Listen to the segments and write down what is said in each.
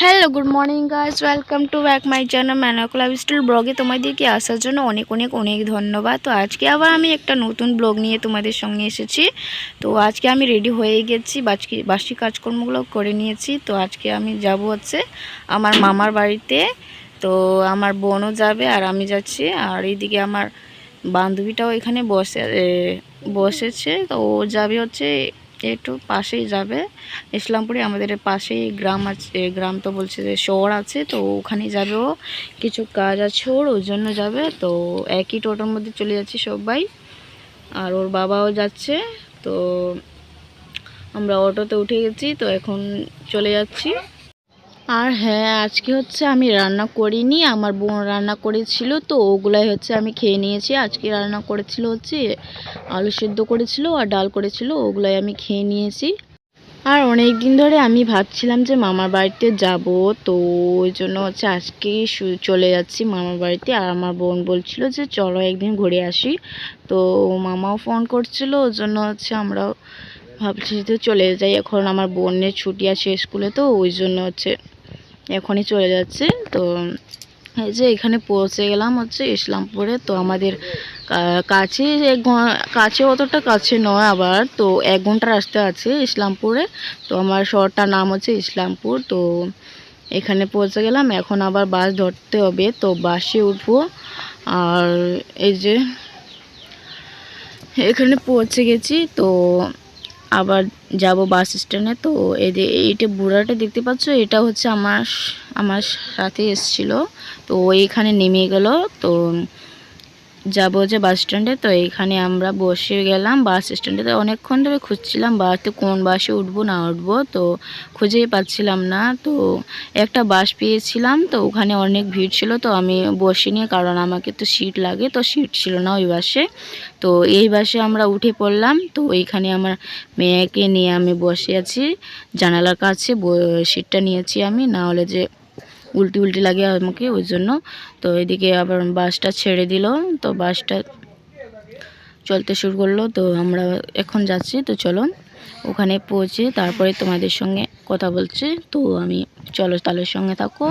Hello good morning guys, welcome to back my channel manual lifestyle ব্লগে তোমাদেরকে আসার জন্য অনেক অনেক অনেক ধন্যবাদ। তো আজকে আবার আমি একটা নতুন ব্লগ নিয়ে তোমাদের সঙ্গে এসেছি। তো আজকে আমি রেডি হয়ে গেছি, বাসি কাজকর্মগুলো করে নিয়েছি। তো আজকে আমি যাব হচ্ছে আমার মামার বাড়িতে। তো আমার বোনও যাবে আর আমি যাচ্ছি, আর এইদিকে আমার বান্ধবীটাও এখানে বসেছে। তো ও যাবে হচ্ছে একটু পাশেই যাবে, ইসলামপুরে আমাদের পাশেই গ্রাম আছে, গ্রাম তো বলছে যে শহর আছে, তো ওখানে যাবে। ও কিছু কাজ আছে ওর জন্য যাবে। তো একই টোটোর মধ্যে চলে যাচ্ছি সবাই, আর ওর বাবাও যাচ্ছে। তো আমরা অটোতে উঠে গেছি, তো এখন চলে যাচ্ছি। আর হ্যাঁ, আজকে হচ্ছে আমি রান্না করিনি, আমার বোন রান্না করেছিল, তো ওগুলাই হচ্ছে আমি খেয়ে নিয়েছি। আজকে রান্না করেছিল হচ্ছে আলু সেদ্ধ করেছিল আর ডাল করেছিল, ওগুলাই আমি খেয়ে নিয়েছি। আর অনেক দিন ধরে আমি ভাবছিলাম যে মামার বাড়িতে যাব, তো ওই জন্য হচ্ছে আজকেই চলে যাচ্ছি মামার বাড়িতে। আর আমার বোন বলছিল যে চলো একদিন ঘুরে আসি, তো মামাও ফোন করছিল, ওই জন্য হচ্ছে আমরাও ভাবছি যে চলে যাই। এখন আমার বোনের ছুটি আছে স্কুলে, তো ওই জন্য হচ্ছে এখনই চলে যাচ্ছে। তো এই যে এখানে পৌঁছে গেলাম হচ্ছে ইসলামপুরে। তো আমাদের কাছে কাছে অতটা কাছে নয় আবার, তো 1 ঘন্টা রাস্তা আছে ইসলামপুরে। তো আমার শহরটার নাম হচ্ছে ইসলামপুর। তো এখানে পৌঁছে গেলাম, এখন আবার বাস ধরতে হবে, তো বাসে উঠবো। আর এই যে এখানে পৌঁছে গেছি, তো আবার যাব বাস স্ট্যান্ডে। তো এইটা বুড়াটা দেখতে পাচ্ছ, এটা হচ্ছে আমার সাথে এসেছিল, তো এইখানে নেমে গেল। তো যাব যে বাস স্ট্যান্ডে, তো এইখানে আমরা বসে গেলাম বাস স্ট্যান্ডে। তো অনেকক্ষণ ধরে খুঁজছিলাম বাসে কোন বাসে উঠবো না উঠবো, তো খুঁজেই পাচ্ছিলাম না। তো একটা বাস পেয়েছিলাম, তো ওখানে অনেক ভিড় ছিল, তো আমি বসিনি, কারণ আমাকে তো সিট লাগে, তো সিট ছিল না ওই বাসে। তো এই বাসে আমরা উঠে পড়লাম। তো এইখানে আমার মেয়েকে নিয়ে আমি বসে আছি জানালার কাছে, সিটটা নিয়েছি আমি, না হলে যে উল্টি লাগে আমাকে, ওই জন্য। তো এদিকে আবার বাসটা ছেড়ে দিল, তো বাসটা চলতে শুরু করলো। তো আমরা এখন যাচ্ছি, তো চলো ওখানে পৌঁছে তারপরে তোমাদের সঙ্গে কথা বলছি। তো আমি চলো তাদের সঙ্গে থাকো।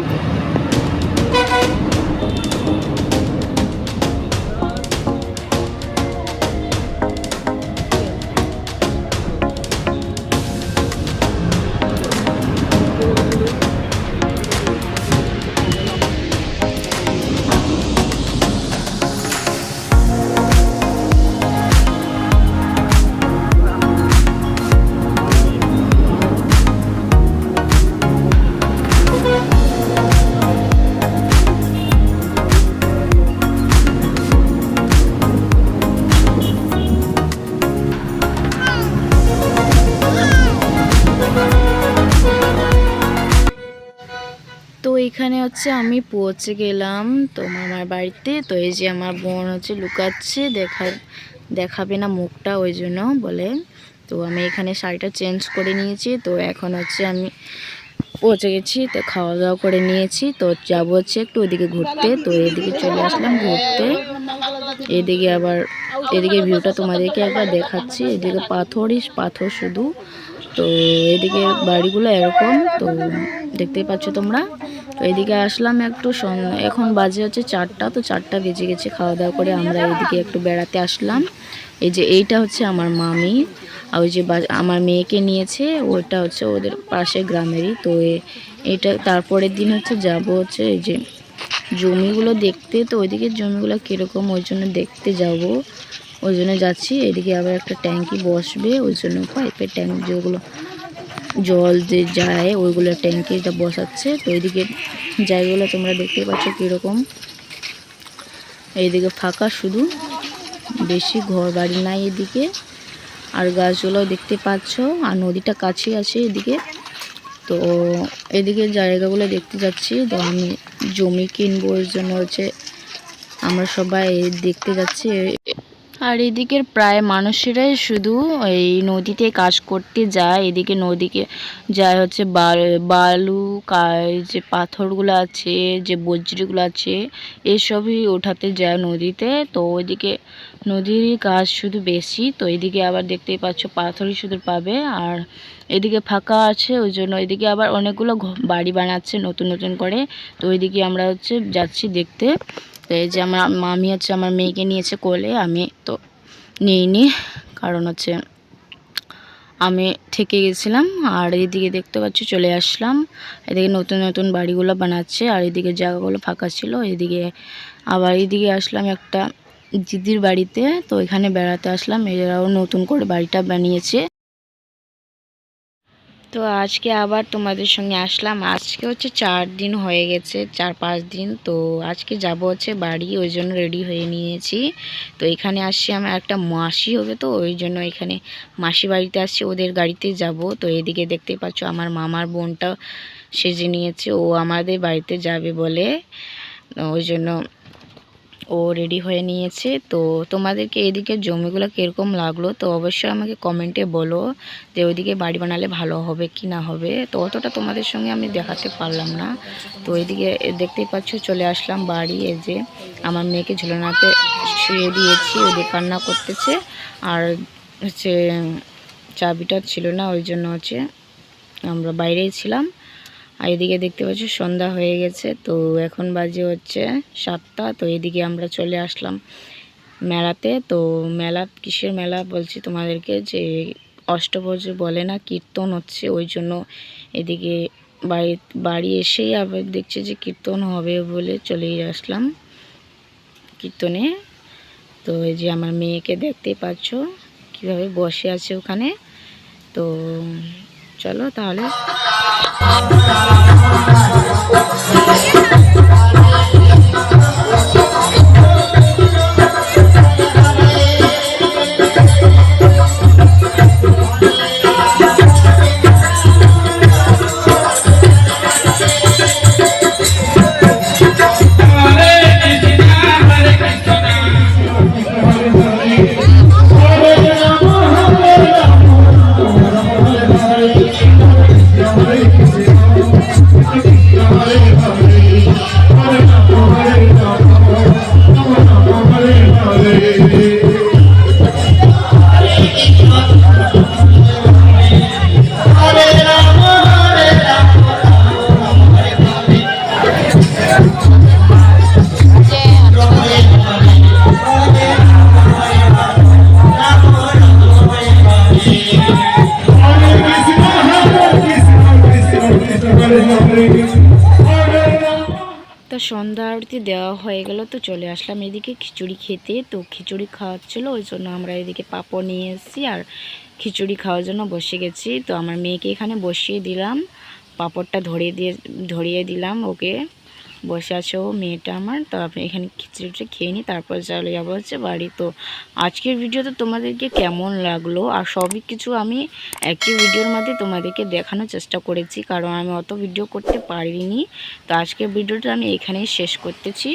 তো এখানে হচ্ছে আমি পৌঁছে গেলাম তো মামার বাড়িতে। তো এই যে আমার বোন হচ্ছে লুকাচ্ছে, দেখাবে না মুখটা, ওই জন্য বলে। তো আমি এখানে শাড়িটা চেঞ্জ করে নিয়েছি, তো এখন হচ্ছে আমি পৌঁছে গেছি। তো খাওয়া দাওয়া করে নিয়েছি, তো যাবো হচ্ছে একটু ওইদিকে ঘুরতে। তো এদিকে চলে আসলাম ঘুরতে। এদিকে ভিউটা তোমাদেরকে একবার দেখাচ্ছি। এদিকে পাথরই পাথর শুধু, তো এদিকে বাড়িগুলো এরকম, তো দেখতেই পাচ্ছ তোমরা। তো এদিকে আসলাম একটু, এখন বাজে হচ্ছে 4টা, তো 4টা বেজে গেছে। খাওয়া দাওয়া করে আমরা এদিকে একটু বেড়াতে আসলাম। এই যে এইটা হচ্ছে আমার মামি, আর ওই যে আমার মেয়েকে নিয়েছে, ওটা হচ্ছে ওদের পাশে গ্রামেরই। তো এটা তারপরের দিন হচ্ছে যাব হচ্ছে এই যে জমিগুলো দেখতে। তো ওইদিকে জমিগুলো কীরকম, ওই জন্য দেখতে যাব, ওই জন্য যাচ্ছি। এদিকে আবার একটা ট্যাঙ্কি বসবে, ওই জন্য পাইপের ট্যাঙ্ক যেগুলো জল যে যায় ওইগুলো ট্যাঙ্কিটা বসাচ্ছে। তো এইদিকে জায়গাগুলো তোমরা দেখতে পাচ্ছ কীরকম, এইদিকে ফাঁকা শুধু, বেশি ঘর বাড়ি নাই এদিকে। আর গাছগুলো দেখতে পাচ্ছ, আর নদীটা কাছে আছে এদিকে। তো এদিকে জায়গাগুলো দেখতে যাচ্ছি। তো আমি জমি কিনবো, ওই জন্য হচ্ছে আমরা সবাই দেখতে যাচ্ছি। আর এদিকের প্রায় মানুষেরাই শুধু এই নদীতে কাজ করতে যায়। এদিকে নদীকে যায় হচ্ছে বালু যে পাথরগুলো আছে, যে বজ্রগুলো আছে, এসবই ওঠাতে যায় নদীতে। তো ওইদিকে নদীর কাজ শুধু বেশি। তো এদিকে আবার দেখতেই পাচ্ছ পাথরই শুধু পাবে। আর এদিকে ফাঁকা আছে, ওই জন্য এদিকে আবার অনেকগুলো বাড়ি বানাচ্ছে নতুন নতুন করে। তো ওইদিকে আমরা হচ্ছে যাচ্ছি দেখতে। তো এই যে আমার মামি হচ্ছে আমার মেয়েকে নিয়েছে কোলে, আমি তো নিইনি, কারণ হচ্ছে আমি থেকে গেছিলাম। আর এদিকে দেখতে পাচ্ছি চলে আসলাম। এদিকে নতুন নতুন বাড়িগুলো বানাচ্ছে, আর এদিকে জায়গাগুলো ফাঁকা ছিল। এদিকে আবার এদিকে আসলাম একটা দিদির বাড়িতে। তো এখানে বেড়াতে আসলাম, এরাও নতুন করে বাড়িটা বানিয়েছে। তো আজকে আবার তোমাদের সঙ্গে আসলাম। আজকে হচ্ছে 4 দিন হয়ে গেছে, 4-5 দিন। তো আজকে যাব হচ্ছে বাড়ি, ওই জন্য রেডি হয়ে নিয়েছি। তো এখানে আসছি, আমার একটা মাসি হবে, তো ওই জন্য এখানে মাসি বাড়িতে আসছি, ওদের গাড়িতে যাব। তো এদিকে দেখতেই পাচ্ছ আমার মামার বোনটা সেজে নিয়েছে, ও আমাদের বাড়িতে যাবে বলে, ওই জন্য ও রেডি হয়ে নিয়েছে। তো তোমাদেরকে এদিকে জমিগুলো কীরকম লাগলো তো অবশ্যই আমাকে কমেন্টে বলো, যে ওইদিকে বাড়ি বানালে ভালো হবে কি না হবে। তো অতটা তোমাদের সঙ্গে আমি দেখাতে পারলাম না। তো এদিকে দেখতেই পাচ্ছ চলে আসলাম বাড়ি। এই যে আমার মেয়েকে ঝুলনাতে শুয়ে দিয়েছি, ওদের কান্না করতেছে। আর হচ্ছে চাবিটা ছিল না, ওই জন্য হচ্ছে আমরা বাইরেই ছিলাম। আর এদিকে দেখতে পাচ্ছি সন্ধ্যা হয়ে গেছে। তো এখন বাজে হচ্ছে 7টা। তো এদিকে আমরা চলে আসলাম মেলাতে। তো মেলা কিসের মেলা বলছি তোমাদেরকে, যে অষ্টভুজ বলে না, কীর্তন হচ্ছে, ওই জন্য এদিকে বাড়ি এসেই আবার দেখছি যে কীর্তন হবে বলে চলেই আসলাম কীর্তনে। তো এই যে আমার মেয়েকে দেখতেই পাচ্ছ কিভাবে বসে আছে ওখানে। তো চলো তাহলে। তো সন্ধ্যা আরতি দেওয়া হয়ে গেল, তো চলে আসলাম এদিকে খিচুড়ি খেতে। তো খিচুড়ি খাওয়াচ্ছিল, ওই জন্য আমরা এদিকে পাঁপড় নিয়ে এসেছি আর খিচুড়ি খাওয়ার জন্য বসে গেছি। তো আমার মেয়েকে এখানে বসিয়ে দিলাম, পাঁপড়টা ধরিয়ে দিলাম ওকে, বসে আছে ও মেয়েটা আমার। তো আপনি এখানে খিচুড়িটা খেয়ে নিই, তারপর চলে যাবো হচ্ছে বাড়ি। তো আজকের ভিডিওটা তোমাদেরকে কেমন লাগলো, আর সবই কিছু আমি একই ভিডিওর মধ্যে তোমাদেরকে দেখানোর চেষ্টা করেছি, কারণ আমি অত ভিডিও করতে পারিনি। তো আজকের ভিডিওটা আমি এখানেই শেষ করতেছি।